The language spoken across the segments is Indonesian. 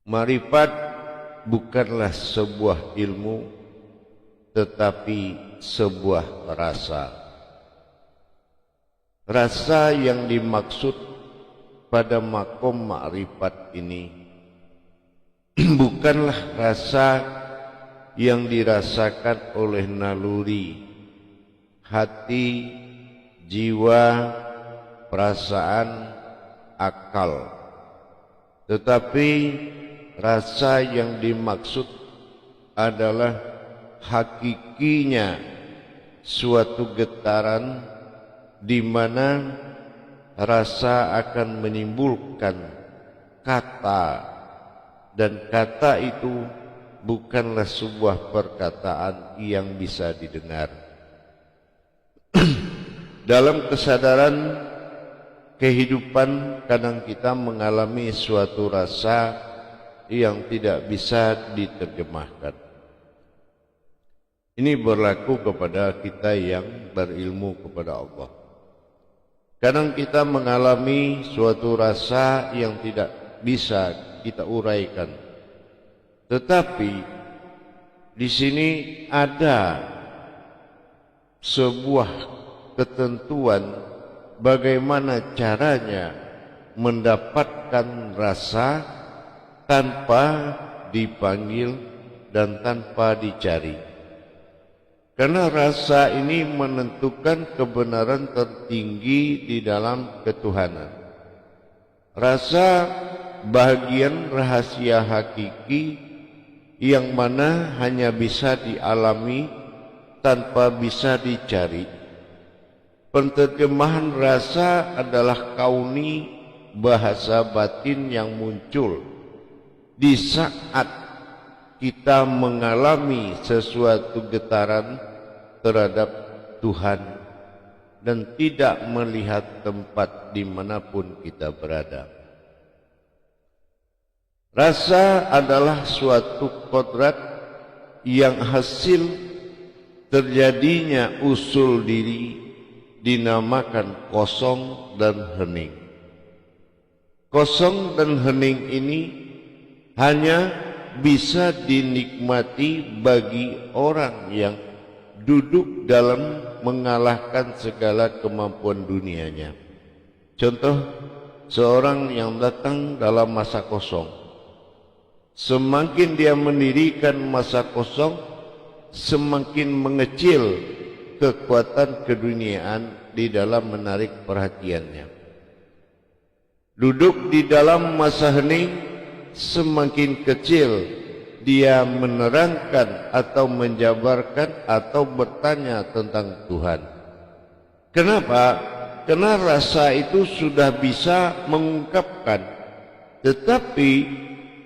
Ma'rifat bukanlah sebuah ilmu, tetapi sebuah rasa. Rasa yang dimaksud pada makom ma'rifat ini bukanlah rasa yang dirasakan oleh naluri, hati, jiwa, perasaan, akal, tetapi rasa yang dimaksud adalah hakikinya suatu getaran di mana rasa akan menimbulkan kata, dan kata itu bukanlah sebuah perkataan yang bisa didengar. Dalam kesadaran kehidupan kadang kita mengalami suatu rasa yang tidak bisa diterjemahkan. Ini berlaku kepada kita yang berilmu kepada Allah. Kadang kita mengalami suatu rasa yang tidak bisa kita uraikan. Tetapi di sini ada sebuah ketentuan bagaimana caranya mendapatkan rasa tanpa dipanggil dan tanpa dicari. Karena rasa ini menentukan kebenaran tertinggi di dalam ketuhanan. Rasa bahagian rahasia hakiki yang mana hanya bisa dialami tanpa bisa dicari. Penterjemahan rasa adalah kauni, bahasa batin yang muncul di saat kita mengalami sesuatu getaran terhadap Tuhan dan tidak melihat tempat dimanapun kita berada. Rasa adalah suatu kodrat yang hasil terjadinya usul diri, dinamakan kosong dan hening. Kosong dan hening ini hanya bisa dinikmati bagi orang yang duduk dalam mengalahkan segala kemampuan dunianya. Contoh, seorang yang datang dalam masa kosong, semakin dia mendirikan masa kosong, semakin mengecil kekuatan keduniaan di dalam menarik perhatiannya. Duduk di dalam masa hening, semakin kecil dia menerangkan atau menjabarkan atau bertanya tentang Tuhan. Kenapa? Karena rasa itu sudah bisa mengungkapkan, tetapi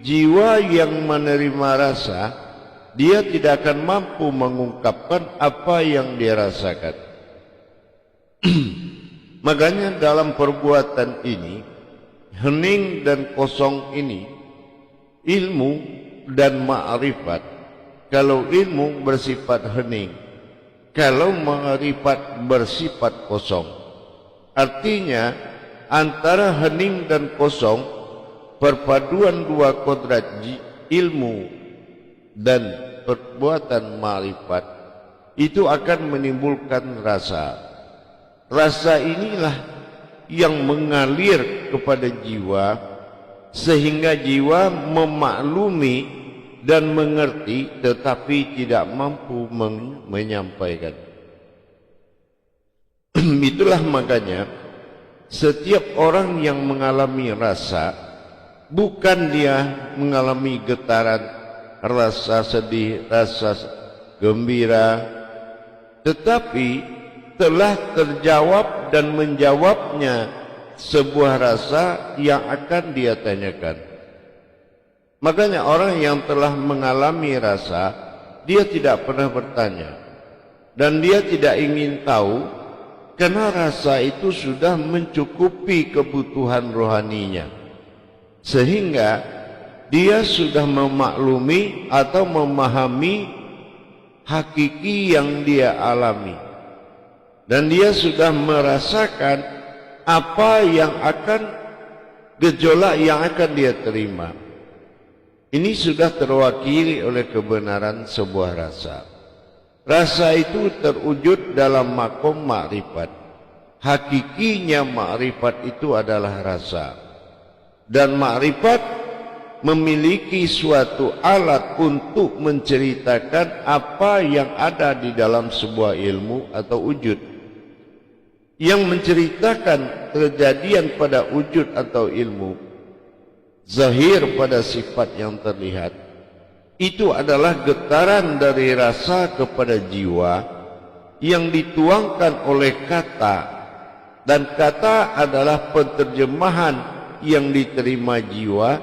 jiwa yang menerima rasa, dia tidak akan mampu mengungkapkan apa yang dia rasakan. Makanya dalam perbuatan ini, hening dan kosong ini, ilmu dan ma'rifat. Kalau ilmu bersifat hening, kalau ma'rifat bersifat kosong. Artinya antara hening dan kosong, perpaduan dua kodrat ilmu dan perbuatan ma'rifat itu akan menimbulkan rasa. Rasa inilah yang mengalir kepada jiwa sehingga jiwa memaklumi dan mengerti tetapi tidak mampu menyampaikan. Itulah makanya setiap orang yang mengalami rasa, bukan dia mengalami getaran rasa sedih, rasa gembira, tetapi telah terjawab dan menjawabnya sebuah rasa yang akan dia tanyakan. Makanya orang yang telah mengalami rasa, dia tidak pernah bertanya dan dia tidak ingin tahu, karena rasa itu sudah mencukupi kebutuhan rohaninya, sehingga dia sudah memaklumi atau memahami hakiki yang dia alami, dan dia sudah merasakan apa yang akan gejolak yang akan dia terima. Ini sudah terwakili oleh kebenaran sebuah rasa. Rasa itu terwujud dalam makom makrifat. Hakikinya makrifat itu adalah rasa. Dan makrifat memiliki suatu alat untuk menceritakan apa yang ada di dalam sebuah ilmu atau wujud. Yang menceritakan kejadian pada wujud atau ilmu, zahir pada sifat yang terlihat, itu adalah getaran dari rasa kepada jiwa yang dituangkan oleh kata, dan kata adalah penerjemahan yang diterima jiwa,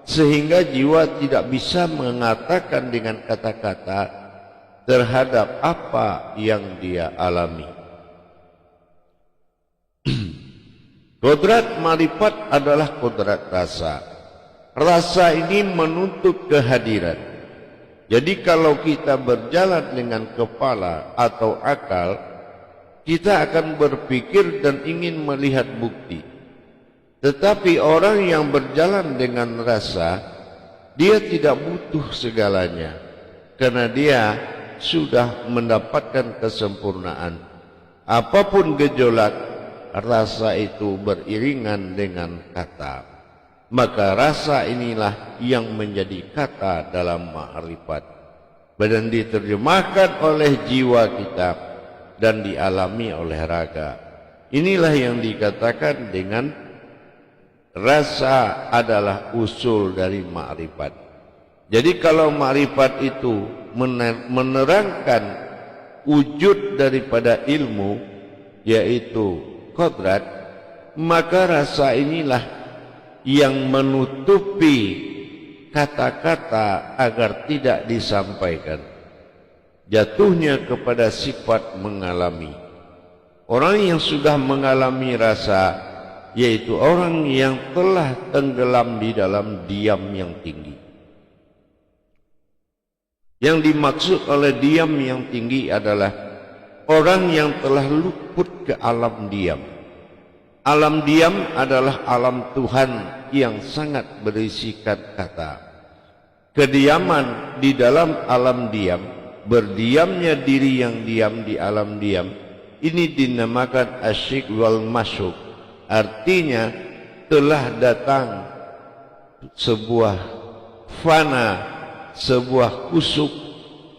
sehingga jiwa tidak bisa mengatakan dengan kata-kata terhadap apa yang dia alami. Kodrat marifat adalah kodrat rasa. Rasa ini menuntut kehadiran. Jadi kalau kita berjalan dengan kepala atau akal, kita akan berpikir dan ingin melihat bukti. Tetapi orang yang berjalan dengan rasa, dia tidak butuh segalanya, karena dia sudah mendapatkan kesempurnaan. Apapun gejolak, rasa itu beriringan dengan kata. Maka rasa inilah yang menjadi kata dalam ma'rifat, dan diterjemahkan oleh jiwa kita dan dialami oleh raga. Inilah yang dikatakan dengan rasa adalah usul dari ma'rifat. Jadi kalau ma'rifat itu menerangkan wujud daripada ilmu, yaitu kodrat, maka rasa inilah yang menutupi kata-kata agar tidak disampaikan. Jatuhnya kepada sifat mengalami. Orang yang sudah mengalami rasa, yaitu orang yang telah tenggelam di dalam diam yang tinggi. Yang dimaksud oleh diam yang tinggi adalah orang yang telah luput ke alam diam. Alam diam adalah alam Tuhan yang sangat berisikan kata. Kediaman di dalam alam diam, berdiamnya diri yang diam di alam diam, ini dinamakan asyik wal masyuk. Artinya telah datang sebuah fana, sebuah kusuk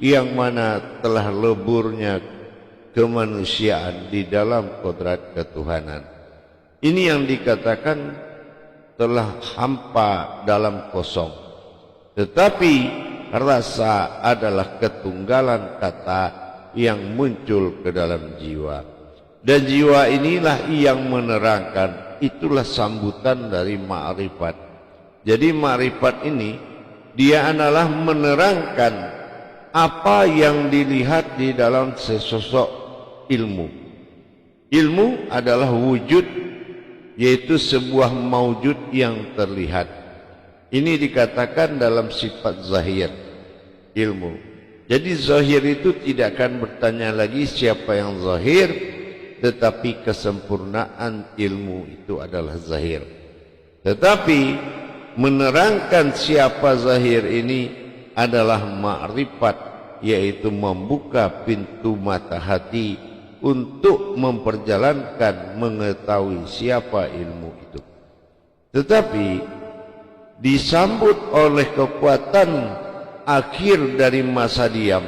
yang mana telah leburnya kemanusiaan di dalam kodrat ketuhanan. Ini yang dikatakan telah hampa dalam kosong. Tetapi rasa adalah ketunggalan kata yang muncul ke dalam jiwa. Dan jiwa inilah yang menerangkan, itulah sambutan dari ma'rifat. Jadi ma'rifat ini, dia adalah menerangkan apa yang dilihat di dalam sesosok ilmu. Ilmu adalah wujud, yaitu sebuah maujud yang terlihat. Ini dikatakan dalam sifat zahir ilmu. Jadi zahir itu tidak akan bertanya lagi siapa yang zahir, tetapi kesempurnaan ilmu itu adalah zahir. Tetapi menerangkan siapa zahir ini adalah ma'rifat, yaitu membuka pintu mata hati untuk memperjalankan mengetahui siapa ilmu itu. Tetapi disambut oleh kekuatan akhir dari masa diam,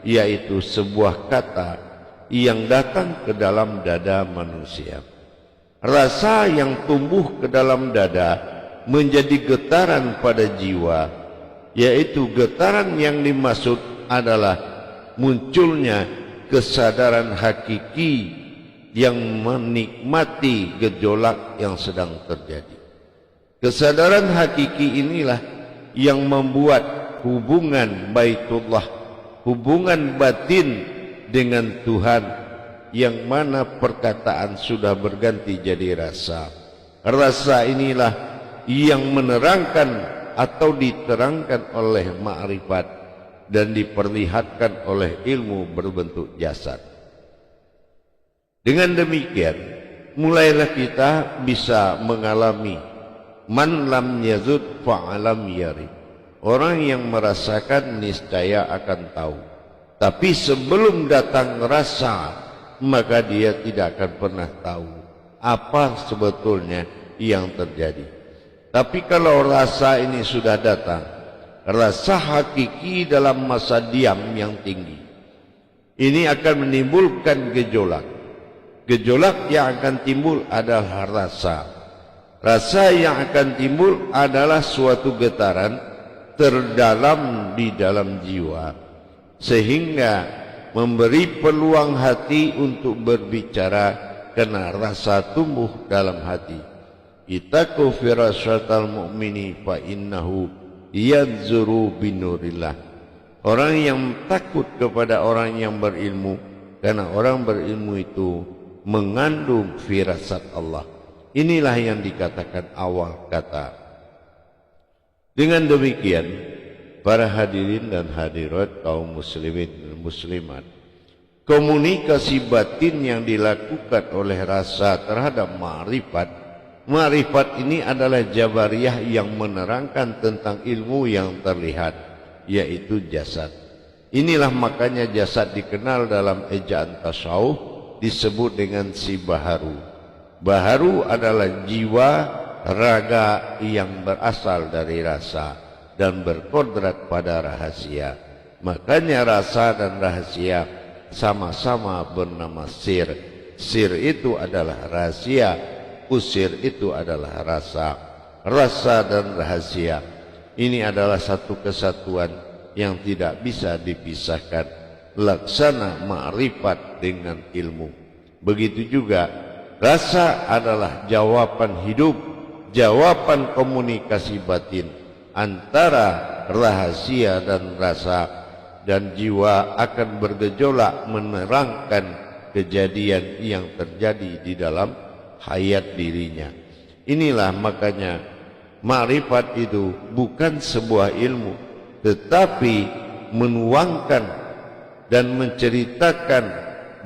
yaitu sebuah kata yang datang ke dalam dada manusia. Rasa yang tumbuh ke dalam dada menjadi getaran pada jiwa, yaitu getaran yang dimaksud adalah munculnya kesadaran hakiki yang menikmati gejolak yang sedang terjadi. Kesadaran hakiki inilah yang membuat hubungan Baitullah, hubungan batin dengan Tuhan, yang mana perkataan sudah berganti jadi rasa. Rasa inilah yang menerangkan atau diterangkan oleh ma'rifat dan diperlihatkan oleh ilmu berbentuk jasad. Dengan demikian, mulailah kita bisa mengalami man lam yazud fa'alam yarib. Orang yang merasakan niscaya akan tahu. Tapi sebelum datang rasa, maka dia tidak akan pernah tahu apa sebetulnya yang terjadi. Tapi kalau rasa ini sudah datang, rasa hakiki dalam masa diam yang tinggi, ini akan menimbulkan gejolak. Gejolak yang akan timbul adalah rasa. Rasa yang akan timbul adalah suatu getaran terdalam di dalam jiwa, sehingga memberi peluang hati untuk berbicara karena rasa tumbuh dalam hati. Ittaqu firasyatal mu'mini fa innahu yanzuru binurillah. Orang yang takut kepada orang yang berilmu, karena orang berilmu itu mengandung firasat Allah. Inilah yang dikatakan awal kata. Dengan demikian, para hadirin dan hadirat kaum muslimin dan muslimat, komunikasi batin yang dilakukan oleh rasa terhadap ma'rifat, ma'rifat ini adalah jabariyah yang menerangkan tentang ilmu yang terlihat, yaitu jasad. Inilah makanya jasad dikenal dalam ejaan tasawuf disebut dengan si baharu. Baharu adalah jiwa raga yang berasal dari rasa dan berkodrat pada rahasia. Makanya rasa dan rahasia sama-sama bernama sir. Sir itu adalah rahasia, usir itu adalah rasa. Rasa dan rahasia ini adalah satu kesatuan yang tidak bisa dipisahkan. Laksana ma'rifat dengan ilmu. Begitu juga rasa adalah jawaban hidup, jawaban komunikasi batin antara rahasia dan rasa, dan jiwa akan bergejolak menerangkan kejadian yang terjadi di dalam hayat dirinya. Inilah makanya ma'rifat itu bukan sebuah ilmu, tetapi menuangkan dan menceritakan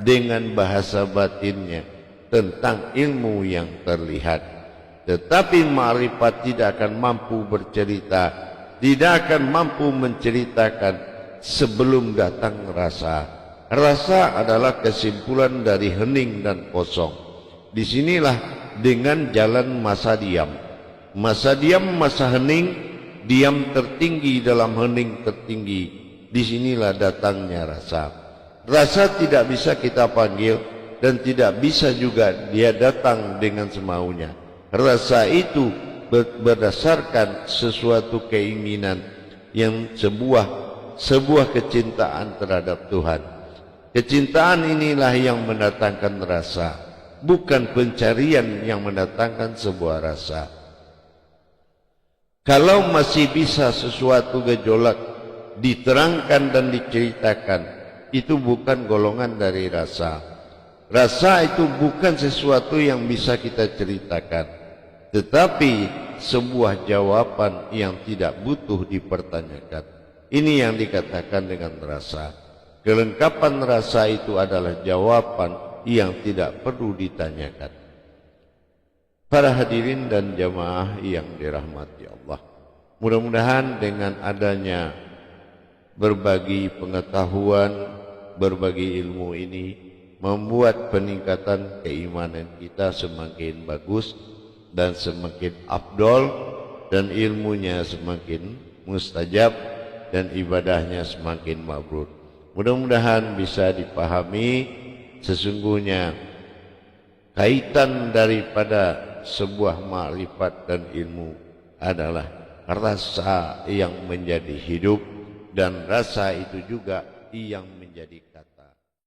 dengan bahasa batinnya tentang ilmu yang terlihat. Tetapi ma'rifat tidak akan mampu bercerita, tidak akan mampu menceritakan sebelum datang rasa. Rasa adalah kesimpulan dari hening dan kosong. Disinilah dengan jalan masa diam. Masa diam, masa hening, diam tertinggi dalam hening tertinggi. Disinilah datangnya rasa. Rasa tidak bisa kita panggil dan tidak bisa juga dia datang dengan semaunya. Rasa itu berdasarkan sesuatu keinginan yang sebuah kecintaan terhadap Tuhan. Kecintaan inilah yang mendatangkan rasa, bukan pencarian yang mendatangkan sebuah rasa. Kalau masih bisa sesuatu gejolak diterangkan dan diceritakan, itu bukan golongan dari rasa. Rasa itu bukan sesuatu yang bisa kita ceritakan, tetapi sebuah jawaban yang tidak butuh dipertanyakan. Ini yang dikatakan dengan rasa. Kelengkapan rasa itu adalah jawaban yang tidak perlu ditanyakan. Para hadirin dan jamaah yang dirahmati Allah, mudah-mudahan dengan adanya berbagi pengetahuan, berbagi ilmu ini membuat peningkatan keimanan kita semakin bagus dan semakin afdol, dan ilmunya semakin mustajab dan ibadahnya semakin mabrur. Mudah-mudahan bisa dipahami sesungguhnya kaitan daripada sebuah ma'rifat dan ilmu adalah rasa yang menjadi hidup, dan rasa itu juga yang menjadi kata.